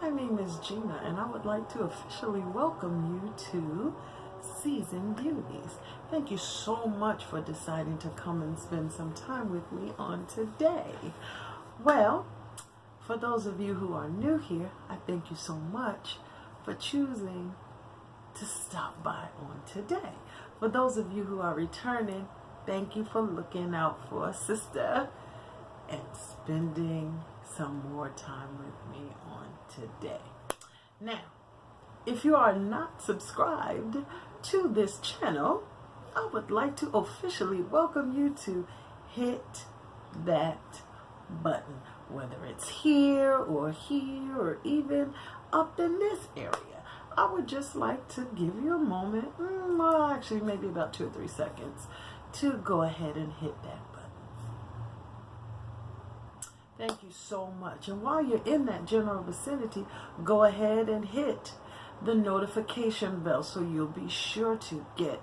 My name is Gina, and I would like to officially welcome you to Seasoned Beauties. Thank you so much for deciding to come and spend some time with me on today. Well, for those of you who are new here, I thank you so much for choosing to stop by on today. For those of you who are returning, thank you for looking out for a sister and spending some more time with me on today. Now, if you are not subscribed to this channel, I would like to officially welcome you to hit that button, whether it's here or even up in this area. I would just like to give you a moment, well, actually maybe about 2 or 3 seconds, to go ahead and hit that button. Thank you so much. And while you're in that general vicinity, go ahead and hit the notification bell so you'll be sure to get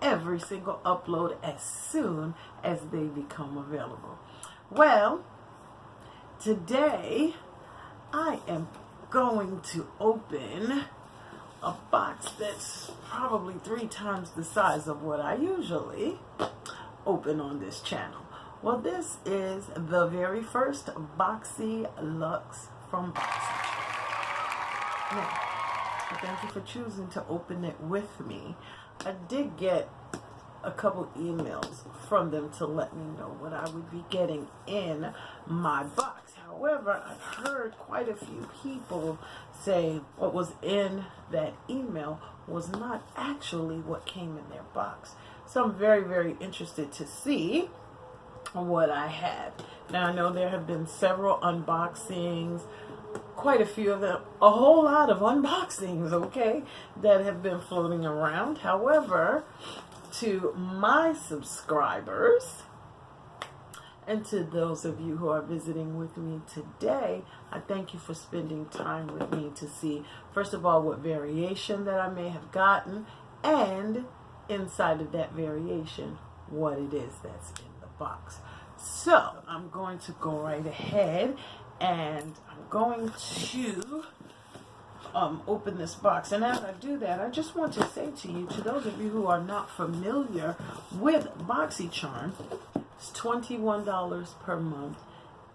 every single upload as soon as they become available. Well, today I am going to open a box that's probably 3 times the size of what I usually open on this channel. Well, this is the very first Boxyluxe from Boxyluxe. Now, thank you for choosing to open it with me. I did get a couple emails from them to let me know what I would be getting in my box. However, I've heard quite a few people say what was in that email was not actually what came in their box. So I'm very, very interested to see what I have. Now, I know there have been several unboxings, quite a few of them, a whole lot of unboxings, okay, that have been floating around. However, to my subscribers and to those of you who are visiting with me today, I thank you for spending time with me to see, first of all, what variation that I may have gotten, and inside of that variation, what it is that's in the box. So I'm going to go right ahead and I'm going to open this box. And as I do that, I just want to say to you, to those of you who are not familiar with BoxyCharm, it's $21 per month,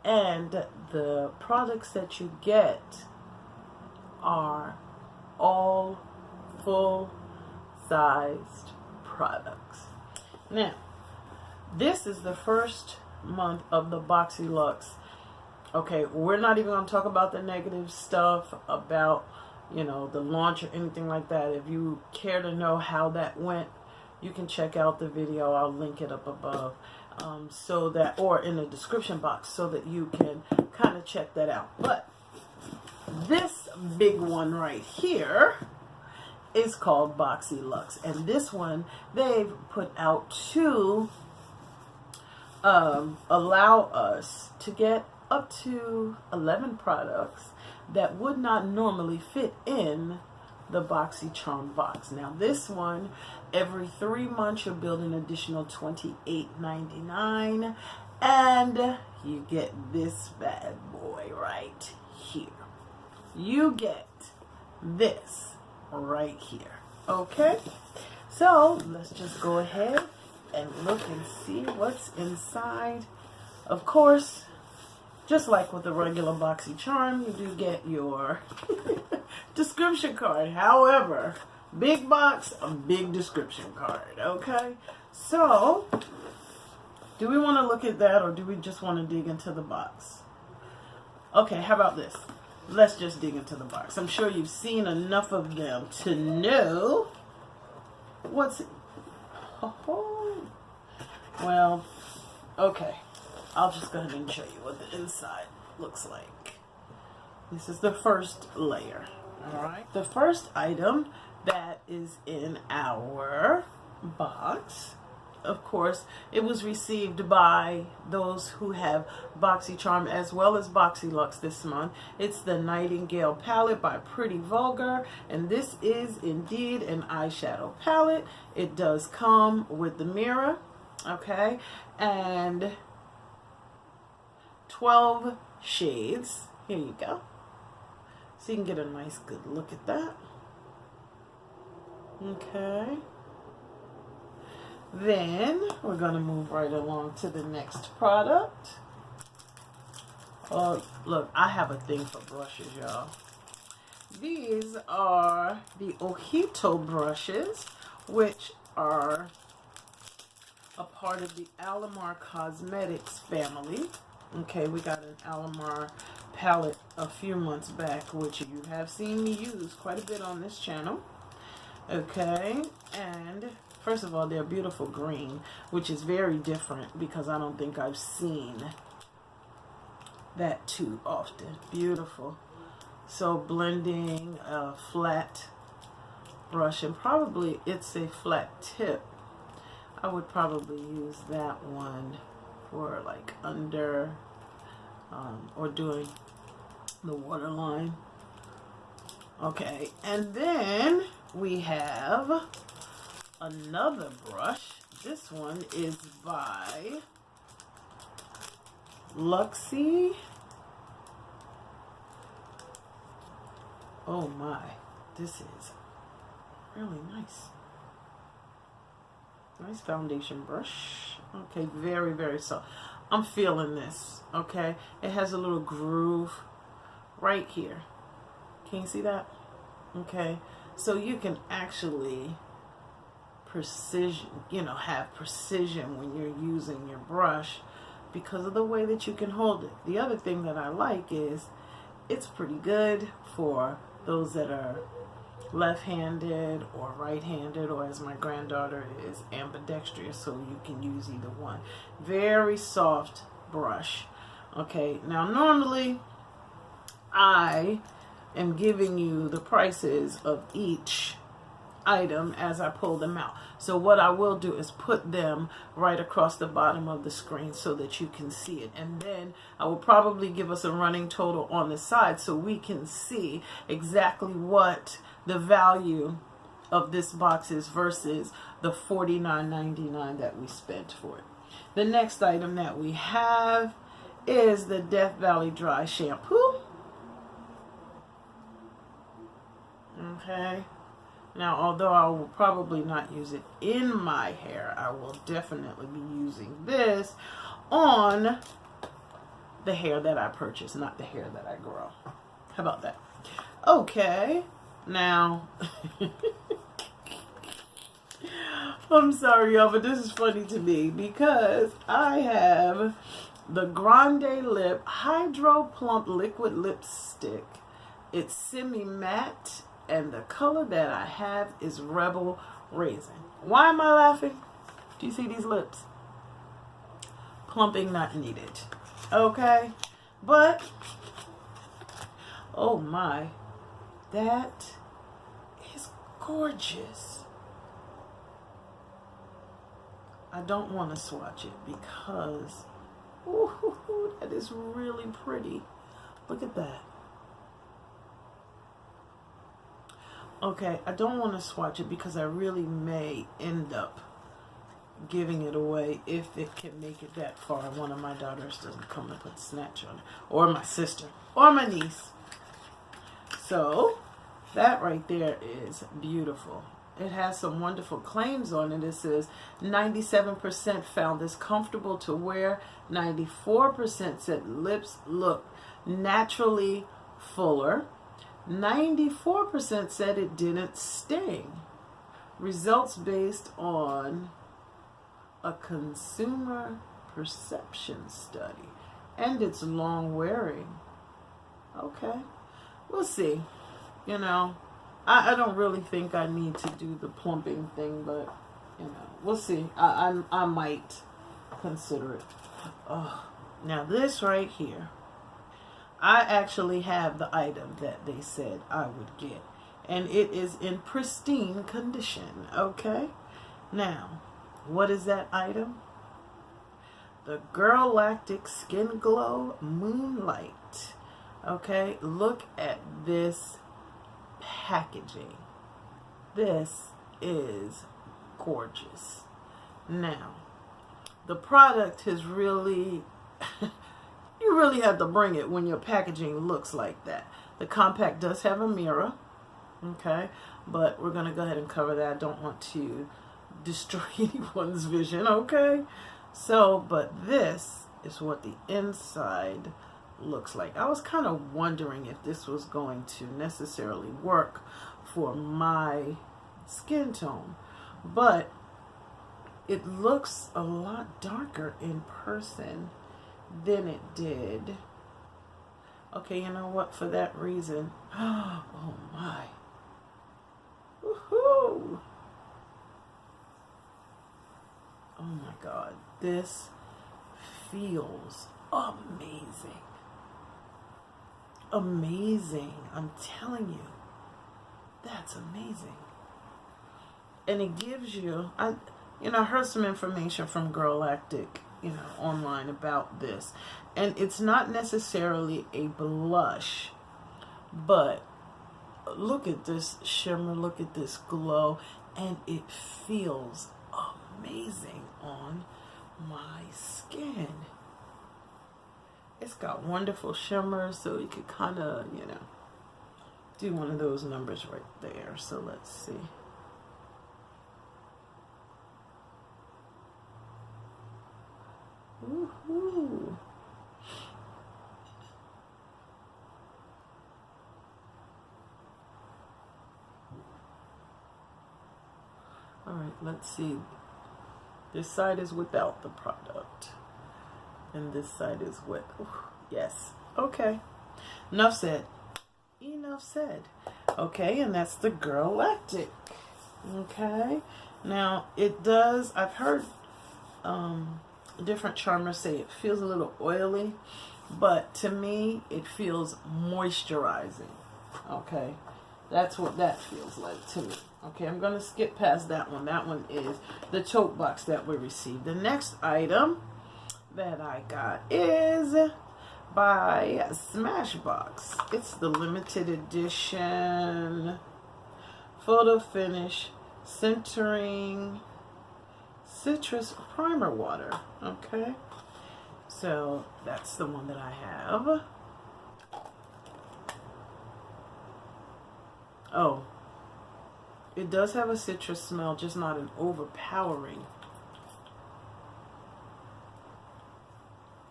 and the products that you get are all full-sized products. Now, this is the first month of the Boxyluxe. Okay, we're not even going to talk about the negative stuff about, you know, the launch or anything like that. If you care to know how that went, you can check out the video. I'll link it up above, so that, or in the description box, so that you can kind of check that out. But this big one right here is called Boxyluxe, and this one they've put out to allow us to get up to 11 products that would not normally fit in the BoxyCharm box. Now, this one, every 3 months you'll build an additional $28.99, and you get this bad boy right here. You get this right here. Okay, so let's just go ahead and look and see what's inside. Of course, just like with the regular BoxyCharm, you do get your description card. However, big box, a big description card. Okay, so do we want to look at that, or do we just want to dig into the box? Okay, how about this? Let's just dig into the box. I'm sure you've seen enough of them to know what's... Oh, well, okay. I'll just go ahead and show you what the inside looks like. This is the first layer. Alright. The first item that is in our box, of course, it was received by those who have BoxyCharm as well as Boxyluxe this month. It's the Nightingale Palette by Pretty Vulgar, and this is indeed an eyeshadow palette. It does come with the mirror, okay, and 12 shades. Here you go. So you can get a nice good look at that. Okay. Then we're going to move right along to the next product. Oh, look, I have a thing for brushes, y'all. These are the Ojito brushes, which are a part of the Alamar Cosmetics family. Okay, we got an Alamar palette a few months back, which you have seen me use quite a bit on this channel. Okay, and first of all, they're beautiful green, which is very different because I don't think I've seen that too often. Beautiful. So blending a flat brush, and probably it's a flat tip. I would probably use that one for like under or doing the waterline. Okay, and then we have another brush. This one is by Luxie. Oh my, this is really nice. Nice foundation brush. Okay, very, very soft. I'm feeling this, okay? It has a little groove right here. Can you see that? Okay, so you can actually have precision when you're using your brush because of the way that you can hold it. The other thing that I like is it's pretty good for those that are left-handed or right-handed, or as my granddaughter is, ambidextrous, so you can use either one. Very soft brush. Okay, now normally I am giving you the prices of each item as I pull them out. So what I will do is put them right across the bottom of the screen so that you can see it, and then I will probably give us a running total on the side so we can see exactly what the value of this box is versus the $49.99 that we spent for it. The next item that we have is the Death Valley Dry Shampoo. Okay. Now, although I will probably not use it in my hair, I will definitely be using this on the hair that I purchase, not the hair that I grow. How about that? Okay. Now, I'm sorry, y'all, but this is funny to me because I have the Grande Lip Hydro Plump Liquid Lipstick. It's semi-matte, and the color that I have is Rebel Raisin. Why am I laughing? Do you see these lips? Plumping not needed. Okay? But, oh my, that is gorgeous. I don't want to swatch it because, ooh, that is really pretty. Look at that. Okay, I don't want to swatch it because I really may end up giving it away if it can make it that far. One of my daughters doesn't come and put snatch on it, or my sister, or my niece. So, that right there is beautiful. It has some wonderful claims on it. It says 97% found this comfortable to wear. 94% said lips look naturally fuller. 94% said it didn't sting. Results based on a consumer perception study. And it's long wearing. Okay. We'll see. You know, I don't really think I need to do the plumping thing, but, you know, we'll see. I might consider it. Oh, now this right here, I actually have the item that they said I would get, and it is in pristine condition. Okay, now what is that item? The Girl Lactic Skin Glow Moonlight. Okay, look at this packaging. This is gorgeous. Now, the product has really you really have to bring it when your packaging looks like that. The compact does have a mirror, okay, but we're going to go ahead and cover that. I don't want to destroy anyone's vision, okay? So, but this is what the inside looks like. I was kind of wondering if this was going to necessarily work for my skin tone, but it looks a lot darker in person than it did. Okay, you know what? For that reason, oh my. Woohoo! Oh my God, this feels amazing. Amazing. I'm telling you, that's amazing. And it gives you, I heard some information from Girl Lactic, online about this. And it's not necessarily a blush, but look at this shimmer, look at this glow, and it feels amazing on my skin. It's got wonderful shimmers, so you could kind of, do one of those numbers right there. So let's see. Woohoo! All right, let's see. This side is without the product, and this side is with. Ooh, yes. Okay. Enough said. Enough said. Okay, and that's the Girl Lactic. Okay. Now it does. I've heard different charmers say it feels a little oily, but to me it feels moisturizing. Okay, that's what that feels like to me. Okay, I'm going to skip past that one. That one is the tote box that we received. The next item that I got is by Smashbox. It's the limited edition photo finish centering citrus primer water. Okay, so that's the one that I have. Oh, it does have a citrus smell, just not an overpowering.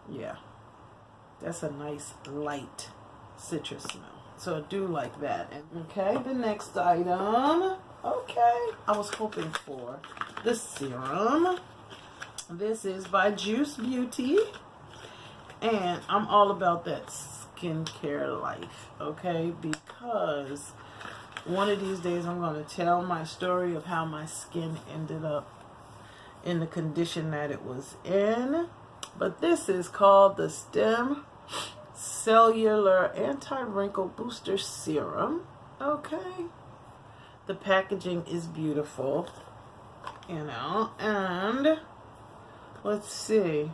Yeah, that's a nice light citrus smell, so I do like that. And okay, the next item. Okay, I was hoping for the serum. This is by Seasoned Beauty, and I'm all about that skincare life, okay? Because one of these days I'm going to tell my story of how my skin ended up in the condition that it was in. But this is called the Stem Cellular Anti-Wrinkle Booster Serum, okay? The packaging is beautiful, and let's see.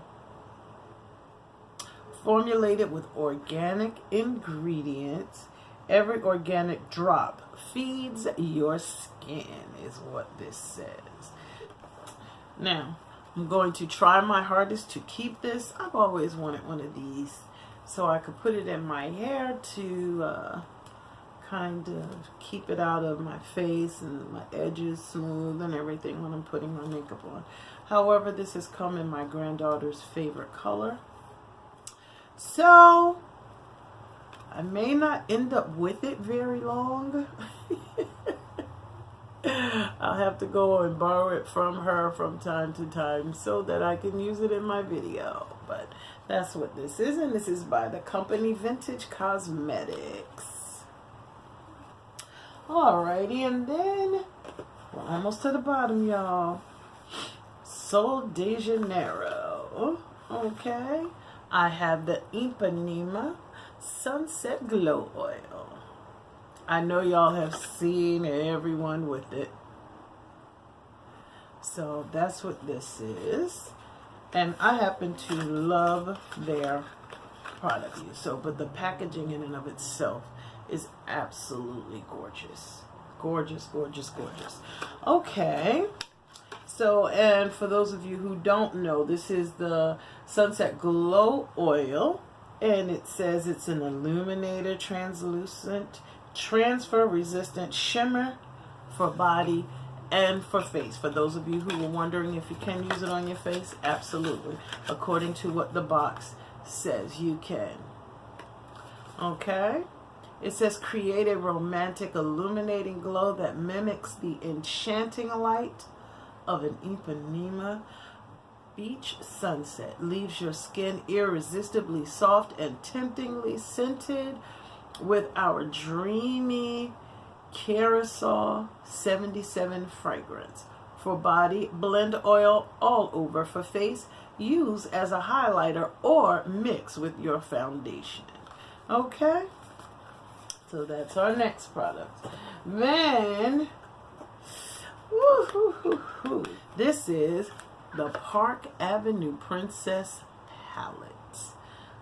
Formulated with organic ingredients, every organic drop feeds your skin, is what this says. Now, I'm going to try my hardest to keep this. I've always wanted one of these so I could put it in my hair to kind of keep it out of my face and my edges smooth and everything when I'm putting my makeup on. However, this has come in my granddaughter's favorite color, so I may not end up with it very long. I'll have to go and borrow it from her from time to time so that I can use it in my video. But that's what this is, and this is by the company Vintage Cosmetics. Alrighty, and then we're almost to the bottom, y'all. Sol de Janeiro. Okay, I have the Ipanema Sunset Glow Oil. I know y'all have seen everyone with it. So that's what this is. And I happen to love their products. So, but the packaging in and of itself is absolutely gorgeous. Gorgeous, gorgeous, gorgeous. Okay. So, and for those of you who don't know, this is the Sunset Glow Oil. And it says it's an illuminator, translucent, transfer resistant shimmer for body and for face. For those of you who were wondering if you can use it on your face, absolutely. According to what the box says, you can. Okay? It says create a romantic illuminating glow that mimics the enchanting light of an Ipanema beach sunset. Leaves your skin irresistibly soft and temptingly scented with our dreamy Carousel 77 fragrance. For body, blend oil all over. For face, use as a highlighter or mix with your foundation. Okay? So that's our next product. Then, this is the Park Avenue Princess Palette.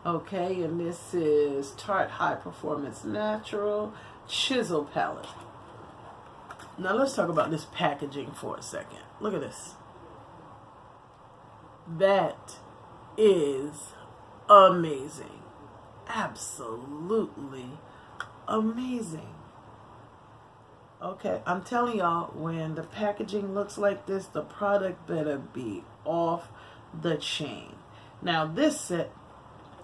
Okay, and this is Tarte High Performance Natural Chisel Palette. Now let's talk about this packaging for a second. Look at this. That is amazing. Absolutely amazing. Okay, I'm telling y'all, when the packaging looks like this, the product better be off the chain. Now this set,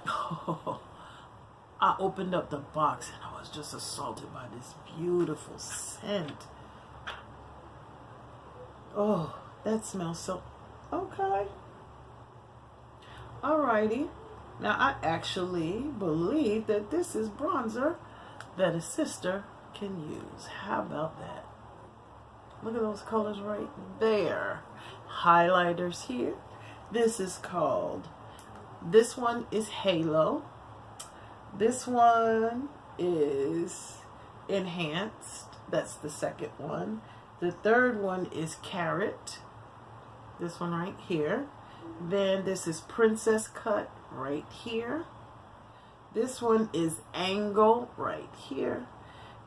I opened up the box and I was just assaulted by this beautiful scent. Oh, that smells so... Okay. Alrighty. Now, I actually believe that this is bronzer that a sister can use. How about that? Look at those colors right there. Highlighters here. This is called... This one is Halo. This one is Enhanced. That's the second one. The third one is Carrot. This one right here. Then this is Princess Cut right here. This one is Angle right here.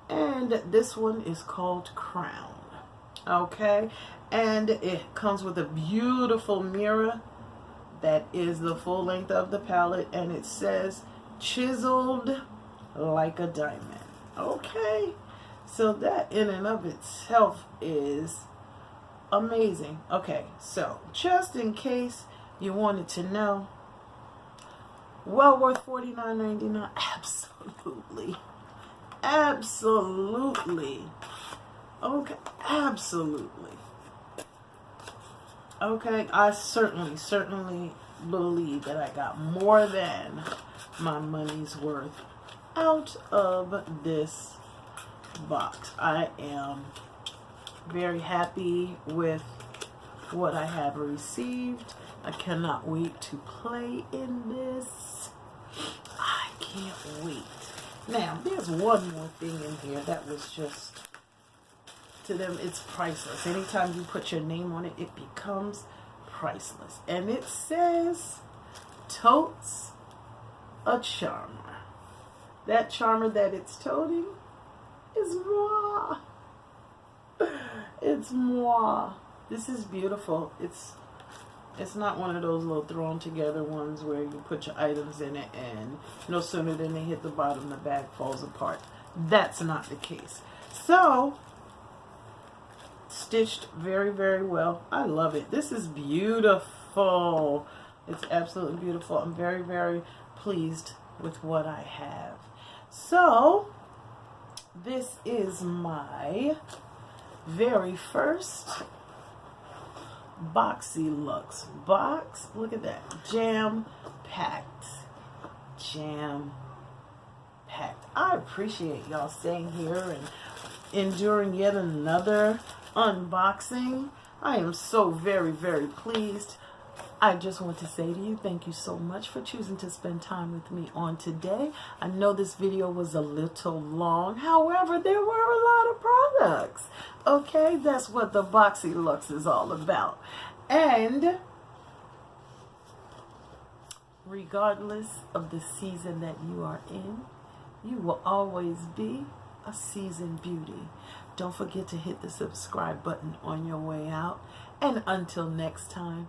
And this one is called Crown. Okay. And it comes with a beautiful mirror. That is the full length of the palette, and it says chiseled like a diamond. Okay, so that in and of itself is amazing. Okay, so just in case you wanted to know, well worth $49.99. Absolutely, absolutely. Okay, absolutely. Okay, I certainly believe that I got more than my money's worth out of this box. I am very happy with what I have received. I cannot wait to play in this. I can't wait. Now, there's one more thing in here that was just... To them, it's priceless. Anytime you put your name on it, it becomes priceless. And it says, totes a charmer. That charmer that it's toting is moi. It's moi. This is beautiful. It's not one of those little thrown together ones where you put your items in it and no sooner than they hit the bottom, the bag falls apart. That's not the case. So... stitched very, very well. I love it. This is beautiful. It's absolutely beautiful. I'm very, very pleased with what I have. So, this is my very first Boxyluxe box. Look at that. Jam-packed. Jam-packed. I appreciate y'all staying here and enduring yet another unboxing. I am so very, very pleased. I just want to say to you, thank you so much for choosing to spend time with me on today. I know this video was a little long. However, there were a lot of products. Okay, that's what the Boxyluxe is all about. And regardless of the season that you are in, you will always be a seasoned beauty. Don't forget to hit the subscribe button on your way out. And until next time,